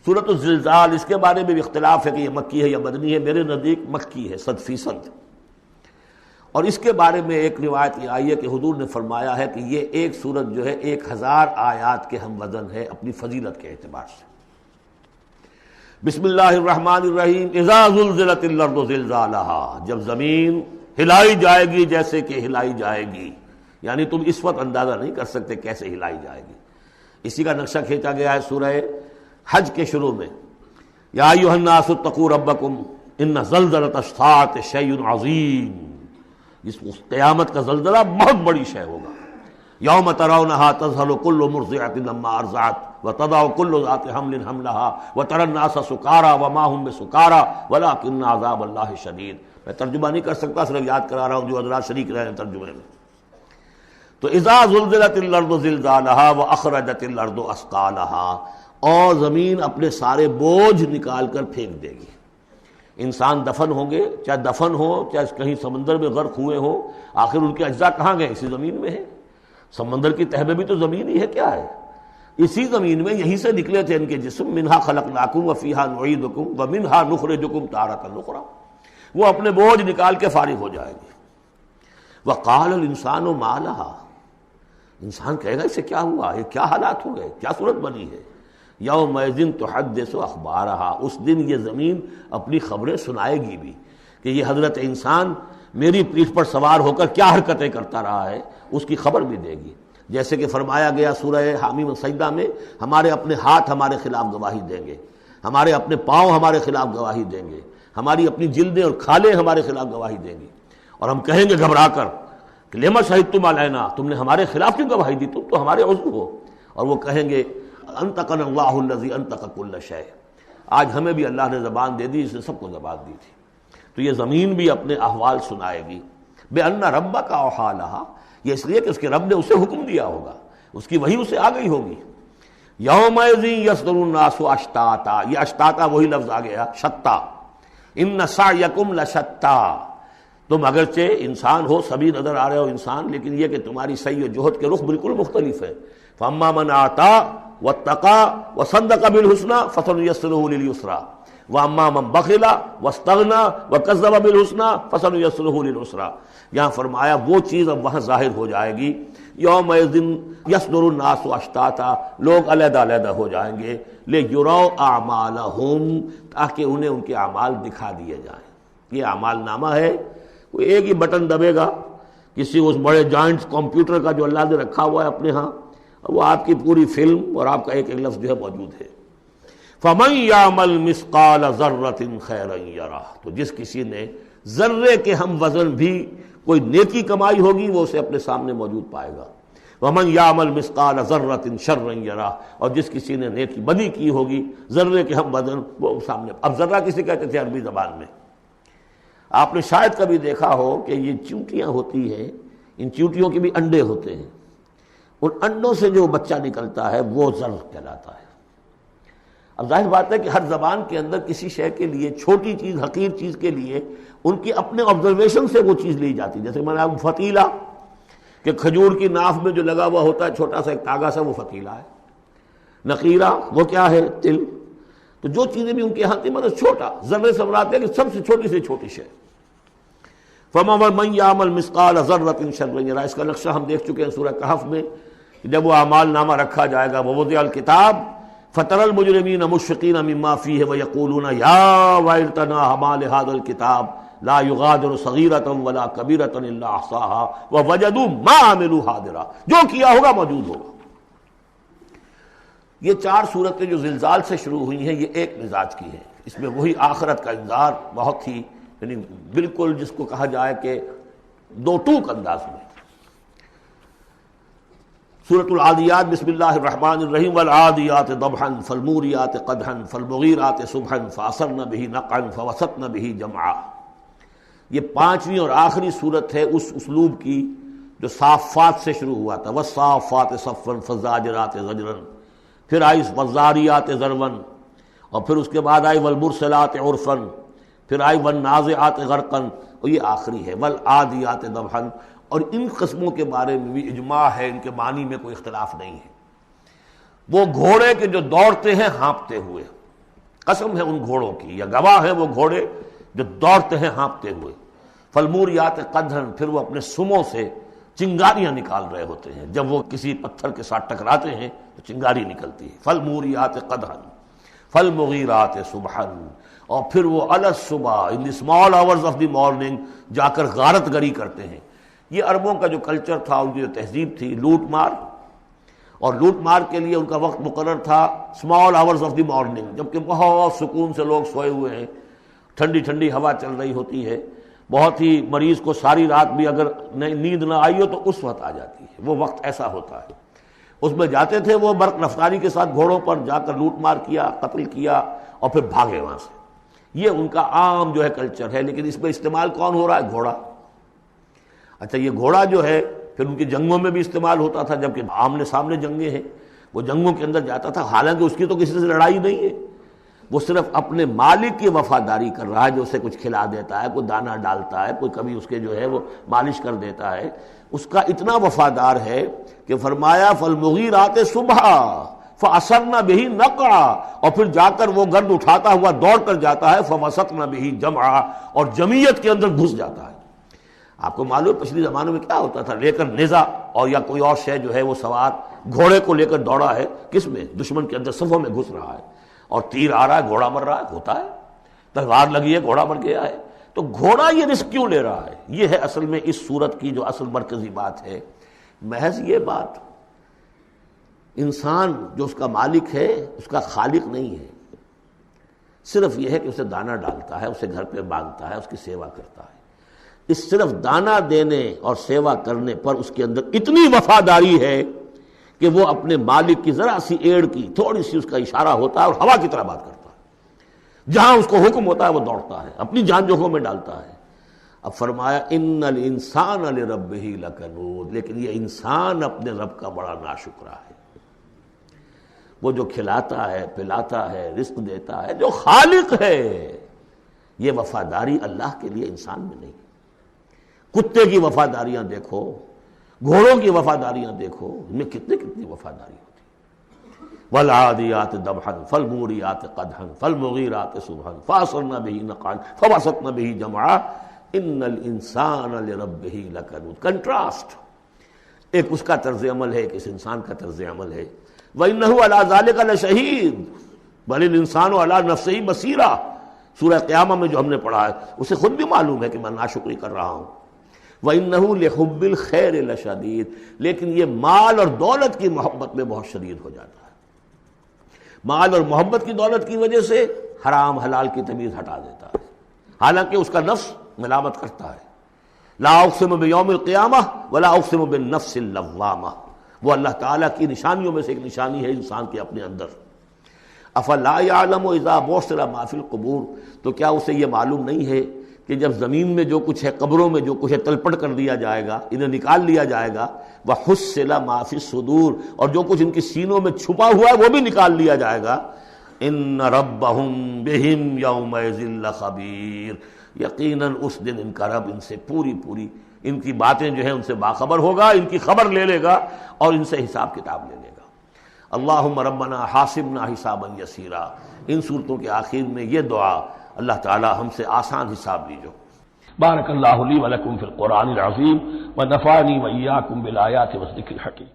سورۃ الزلزال، اس کے بارے میں بھی اختلاف ہے کہ یہ مکی ہے یا مدنی ہے۔ میرے نزدیک مکی ہے 100%۔ اور اس کے بارے میں ایک روایت یہ آئی ہے کہ حضور نے فرمایا ہے کہ یہ ایک سورت جو ہے 1000 آیات کے ہم وزن ہے اپنی فضیلت کے اعتبار سے۔ بسم اللہ الرحمن الرحیم۔ اذا زلزلت الارض زلزالها، جب زمین ہلائی جائے گی جیسے کہ ہلائی جائے گی، یعنی تم اس وقت اندازہ نہیں کر سکتے کیسے ہلائی جائے گی۔ اسی کا نقشہ کھینچا گیا ہے سورہ حج کے شروع میں، یا ایھا الناس اتقوا ربکم ان زلزلۃ الساعۃ شیء عظیم، اس قیامت کا زلزلہ بہت بڑی شے ہوگا۔ یوم ترونھا تذہل کل مرضعۃ عما ارضعت وتضع کل ذات حمل حملها وتری الناس سکارى وما هم بسکارى ولکن عذاب اللہ شدید۔ میں ترجمہ نہیں کر سکتا، صرف یاد کرا رہا ہوں جو حضرات شریک رہے ہیں ترجمے میں۔ تو اذا زلزلت الارض زلزالها واخرجت الارض اثقالها، اور زمین اپنے سارے بوجھ نکال کر پھینک دے گی۔ انسان دفن ہوں گے، چاہے دفن ہو چاہے کہیں سمندر میں غرق ہوئے ہوں، آخر ان کے اجزاء کہاں گئے؟ اسی زمین میں ہے۔ سمندر کی تہہ میں بھی تو زمین ہی ہے، کیا ہے؟ اسی زمین میں، یہیں سے نکلے تھے ان کے جسم۔ منہا خلقناکم وفیہا نعیدکم ومنہا نخرجکم تارۃ اخری، وہ اپنے بوجھ نکال کے فارغ ہو جائے گی۔ وقال الانسان ما لہا، انسان کہے گا اسے کیا ہوا، یہ کیا حالات ہو گئے، کیا صورت بنی ہے؟ یومئذ تحدث اخبارہا، اس دن یہ زمین اپنی خبریں سنائے گی بھی کہ یہ حضرت انسان میری پیٹھ پر سوار ہو کر کیا حرکتیں کرتا رہا ہے، اس کی خبر بھی دے گی۔ جیسے کہ فرمایا گیا سورہ حامیم سجدہ میں، ہمارے اپنے ہاتھ ہمارے خلاف گواہی دیں گے، ہمارے اپنے پاؤں ہمارے خلاف گواہی دیں گے، ہماری اپنی جلدیں اور کھالیں ہمارے خلاف گواہی دیں گی، اور ہم کہیں گے گھبرا کر کہ لما شہدتم علینا، تم نے ہمارے خلاف کیوں گواہی دی، تم تو ہمارے عضو ہو۔ اور وہ کہیں گے انطقنا اللہ الذی انطق کل شیء، آج ہمیں بھی اللہ نے زبان دے دی، اس نے سب کو زبان دی تھی۔ تو یہ زمین بھی اپنے احوال سنائے گی۔ بأن ربک اوحی لہا، یہ اس لیے کہ اس کے رب نے اسے حکم دیا ہوگا، اس کی وحی اسے آ گئی ہوگی۔ یومئذ یصدر الناس اشتاتا، یہ اشتاتا وہی لفظ آ گیا شتا۔ ان سعیکم لشتا، تم اگرچہ انسان ہو، سبھی نظر آ رہے ہو انسان، لیکن یہ کہ تمہاری سعی و جہد کے رخ بالکل مختلف ہے۔ فاما من آتا واتقى وصدق بالحسنى فسنيسره لليسرى واما من بخل واستغنى وكذب بالحسنى فسنيسره للعسرى۔ یہاں فرمایا وہ چیز اب وہاں ظاہر ہو جائے گی۔ یومئذ یصدر الناس اشتاتا، لوگ علیحدہ علیحدہ ہو جائیں گے، لیروا اعمالهم، تاکہ انہیں ان کے اعمال دکھا دیے جائیں۔ یہ اعمال نامہ ہے، کوئی ایک ہی بٹن دبے گا کسی اس بڑے جائنٹ کمپیوٹر کا جو اللہ نے رکھا ہوا ہے اپنے ہاں، وہ آپ کی پوری فلم اور آپ کا ایک ایک لفظ جو ہے موجود ہے۔ فَمَن يَعْمَلْ مِثْقَالَ ذَرَّةٍ خَيْرًا يَرَهُ، تو جس کسی نے ذرے کے ہم وزن بھی کوئی نیکی کمائی ہوگی وہ اسے اپنے سامنے موجود پائے گا۔ وَمَن يَعْمَلْ مِثْقَالَ ذَرَّةٍ شَرًّا يَرَهُ، اور جس کسی نے نیکی بدی کی ہوگی ذرے کے ہم وزن وہ سامنے۔ اب ذرہ کسی کہتے تھے عربی زبان میں، آپ نے شاید کبھی دیکھا ہو کہ یہ چیونٹیاں ہوتی ہیں، ان چیونٹیوں کے بھی انڈے ہوتے ہیں، ان انڈوں سے جو بچہ نکلتا ہے وہ ذر کہلاتا ہے۔ اب ظاہر بات ہے کہ ہر زبان کے اندر کسی شے کے لیے، چھوٹی چیز حقیر چیز کے لیے ان کی اپنے آبزرویشن سے وہ چیز لی جاتی ہے۔ جیسے میں نے آپ فتیلہ، کہ کھجور کی ناف میں جو لگا ہوا ہوتا ہے چھوٹا سا ایک تاگا سا، وہ فتیلہ ہے۔ نقیرہ وہ کیا ہے؟ تل۔ تو جو چیزیں بھی ان کے یہاں تھی مطلب چھوٹا، ذرے سے مراد ہے کہ سب سے چھوٹی شے۔ فَمَن يَعْمَلْ مِثْقَالَ ذَرَّةٍ شَرًّا يَرَهُ، اس کا نقشہ ہم دیکھ چکے ہیں سورہ کہف میں، جب وہ اعمال نامہ رکھا جائے گا، ووضع الکتاب فترى المجرمین مشفقین مما فیہ ویقولون یا ویلتنا ما لهذا الکتاب لا یغادر صغیرۃ ولا کبیرۃ الا احصاها ووجدوا ما عملوا حاضرا، جو کیا ہوگا موجود ہوگا۔ یہ 4 صورتیں جو زلزال سے شروع ہوئی ہیں یہ ایک مزاج کی ہیں، اس میں وہی آخرت کا انذار بہت ہی، یعنی بالکل جس کو کہا جائے کہ دو ٹوک انداز میں۔ سورۃ العادیات، بسم اللہ الرحمن الرحیم، والعادیات ضبحا فالموریات قدحا فالمغیرات صبحا فاثرن به نقعا فوسطن به جمعا۔ یہ 5ویں اور آخری صورت ہے اس اسلوب کی جو صافات سے شروع ہوا تھا، والصافات صفا فالزاجرات زجرا، پھر آئی والذاریات ذروا، اور پھر اس کے بعد آئی والمرسلات عرفا، پھر آئی والنازعات غرقا، اور یہ آخری ہے والعادیات ضبحا۔ اور ان قسموں کے بارے میں بھی اجماع ہے، ان کے معنی میں کوئی اختلاف نہیں ہے۔ وہ گھوڑے کے جو دوڑتے ہیں ہانپتے ہوئے، قسم ہے ان گھوڑوں کی، یا گواہ ہیں وہ گھوڑے جو دوڑتے ہیں ہانپتے ہوئے، فالموریات قدحن، پھر وہ اپنے سموں سے چنگاریاں نکال رہے ہوتے ہیں، جب وہ کسی پتھر کے ساتھ ٹکراتے ہیں تو چنگاری نکلتی ہے، فالموریات قدحن فالمغیرات صبحا، اور پھر وہ الصبح in the small hours of the morning جا کر غارت گری کرتے ہیں۔ یہ عربوں کا جو کلچر تھا، ان کی جو تہذیب تھی، لوٹ مار، اور لوٹ مار کے لیے ان کا وقت مقرر تھا small hours of the morning, جبکہ بہت سکون سے لوگ سوئے ہوئے ہیں، ٹھنڈی ٹھنڈی ہوا چل رہی ہوتی ہے، بہت ہی مریض کو ساری رات بھی اگر نیند نہ آئی ہو تو اس وقت آ جاتی ہے، وہ وقت ایسا ہوتا ہے۔ اس میں جاتے تھے وہ برق رفتاری کے ساتھ گھوڑوں پر جا کر لوٹ مار کیا، قتل کیا، اور پھر بھاگے وہاں سے۔ یہ ان کا عام جو ہے کلچر ہے، لیکن اس میں استعمال کون ہو رہا ہے؟ گھوڑا۔ اچھا، یہ گھوڑا جو ہے پھر ان کی جنگوں میں بھی استعمال ہوتا تھا، جبکہ آمنے سامنے جنگیں ہیں، وہ جنگوں کے اندر جاتا تھا، حالانکہ اس کی تو کسی سے لڑائی نہیں ہے، وہ صرف اپنے مالک کی وفاداری کر رہا ہے، جو اسے کچھ کھلا دیتا ہے، کوئی دانہ ڈالتا ہے، کوئی کبھی اس کے جو ہے وہ مالش کر دیتا ہے، اس کا اتنا وفادار ہے کہ فرمایا فالمغیرات صبحا فاثرن بہ نقعا، اور پھر جا کر وہ گرد اٹھاتا ہوا دوڑ کر جاتا ہے، فوسطن بہ جمعا، اور جمعیت کے اندر گھس جاتا ہے۔ آپ کو معلوم پچھلی زمانوں میں کیا ہوتا تھا، لے کر نیزہ اور یا کوئی اور شے جو ہے وہ سوار گھوڑے کو لے کر دوڑا ہے، کس میں؟ دشمن کے اندر صفوں میں گھس رہا ہے، اور تیر آ رہا ہے، گھوڑا مر رہا ہے، ہوتا ہے، تلوار لگی ہے، گھوڑا مر گیا ہے، تو گھوڑا یہ رسک کیوں لے رہا ہے؟ یہ ہے اصل میں اس صورت کی جو اصل مرکزی بات ہے، محض یہ بات، انسان جو اس کا مالک ہے اس کا خالق نہیں ہے، صرف یہ ہے کہ اسے دانہ ڈالتا ہے، اسے گھر پہ باندھتا ہے، اس کی سیوا کرتا ہے۔ اس صرف دانہ دینے اور سیوا کرنے پر اس کے اندر اتنی وفاداری ہے کہ وہ اپنے مالک کی ذرا سی ایڑ کی تھوڑی سی اس کا اشارہ ہوتا ہے اور ہوا کی طرح بات کرتا ہے، جہاں اس کو حکم ہوتا ہے وہ دوڑتا ہے، اپنی جان جوخوں میں ڈالتا ہے۔ اب فرمایا ان الانسان لربہ لکنود، لیکن یہ انسان اپنے رب کا بڑا ناشکرا ہے، وہ جو کھلاتا ہے، پلاتا ہے، رزق دیتا ہے، جو خالق ہے، یہ وفاداری اللہ کے لیے انسان میں نہیں۔ کتے کی وفاداریاں دیکھو، گھوڑوں کی وفاداریاں دیکھو، ان میں کتنی وفاداری ہوتی ہے۔ والعادیات ضبحا فالموریات قدحا فالمغیرات صبحا فاثرن بہ نقعا فوسطن بہ جمعا ان الانسان لربہ لکنود۔ کنٹراسٹ، ایک اس کا طرز عمل ہے، ایک اس انسان کا طرز عمل ہے۔ وَإِنَّهُ عَلَىٰ ذَلِكَ لَشَهِيدٌ بَلِ الْإِنسَانُ عَلَىٰ نَفْسِهِ بَصِيرًا، سورہ قیامہ میں جو ہم نے پڑھا ہے اسے خود بھی معلوم ہے کہ میں ناشکری کر رہا ہوں۔ وَإِنَّهُ لِحُبِّ الْخَيْرِ لَشَدِيدٌ، لیکن یہ مال اور دولت کی محبت میں بہت شدید ہو جاتا ہے، مال اور محبت کی دولت کی وجہ سے حرام حلال کی تمیز ہٹا دیتا ہے، حالانکہ اس کا نفس ملامت کرتا ہے۔ لا اقسم بیوم القیامہ ولا اقسم بالنفس اللوامہ، وہ اللہ تعالیٰ کی نشانیوں میں سے ایک نشانی ہے انسان کے اپنے اندر۔ افلا یعلم اذا بعثر ما فی القبور، تو کیا اسے یہ معلوم نہیں ہے کہ جب زمین میں جو کچھ ہے، قبروں میں جو کچھ ہے، تلپٹ کر دیا جائے گا، انہیں نکال لیا جائے گا، وحصل ما فی الصدور، اور جو کچھ ان کی سینوں میں چھپا ہوا ہے وہ بھی نکال لیا جائے گا۔ ان ربہم بہم یومئذ لخبیر، یقیناً اس دن ان کا رب ان سے پوری ان کی باتیں جو ہیں ان سے باخبر ہوگا، ان کی خبر لے لے گا اور ان سے حساب کتاب لے لے گا۔ اللہم ربنا حاسبنا حسابا یسیرا، ان صورتوں کے آخر میں یہ دعا، اللہ تعالی ہم سے آسان حساب لیجو۔ بارک اللہ لی ولکم فی القرآن العظیم ونفعنی وإیاکم بالآیات والذکر الحکیم۔